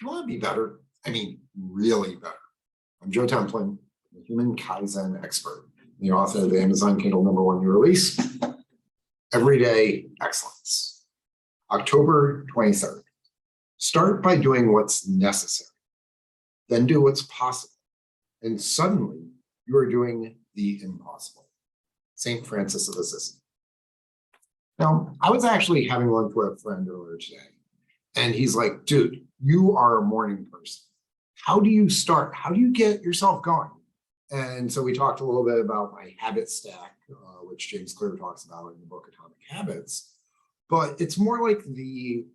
you want to be better, I mean, really better. I'm Joe Templin, the human Kaizen expert, the author of the Amazon Kindle #1 new release, Everyday Excellence. October 23rd. Start by doing what's necessary, then do what's possible, and suddenly you are doing the impossible. St. Francis of Assisi. Now, I was actually having lunch with a friend earlier today, and he's like, dude, you are a morning person. How do you start? How do you get yourself going? And so we talked a little bit about my habit stack, which James Clear talks about in the book Atomic Habits, but it's more like the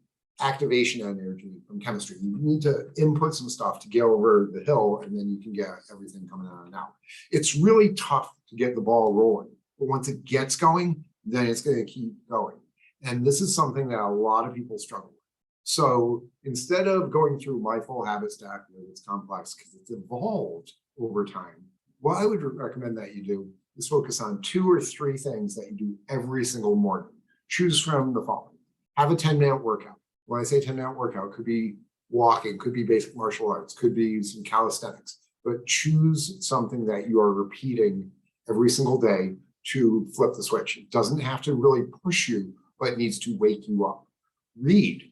activation energy from chemistry. You need to input some stuff to get over the hill, and then you can get everything coming out and out. It's really tough to get the ball rolling, but once it gets going, then it's going to keep going. And this is something that a lot of people struggle with. So instead of going through my full habit stack, it's complex because it's evolved over time, what I would recommend that you do is focus on 2 or 3 things that you do every single morning. Choose from the following. Have a 10-minute workout. When I say 10-minute workout, could be walking, could be basic martial arts, could be some calisthenics, but choose something that you are repeating every single day to flip the switch. It doesn't have to really push you, but it needs to wake you up. Read,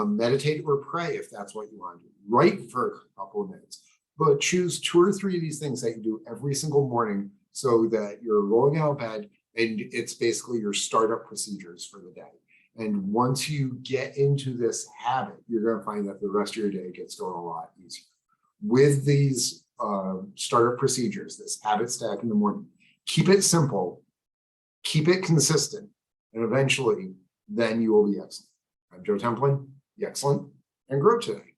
meditate or pray if that's what you want to do. Write for a couple of minutes, but choose 2 or 3 of these things that you do every single morning so that you're rolling out of bed and it's basically your startup procedures for the day. And once you get into this habit, you're going to find that the rest of your day gets going a lot easier. With these startup procedures, this habit stack in the morning, keep it simple, keep it consistent, and eventually then you will be excellent. I'm Joe Templin, be excellent and grow today.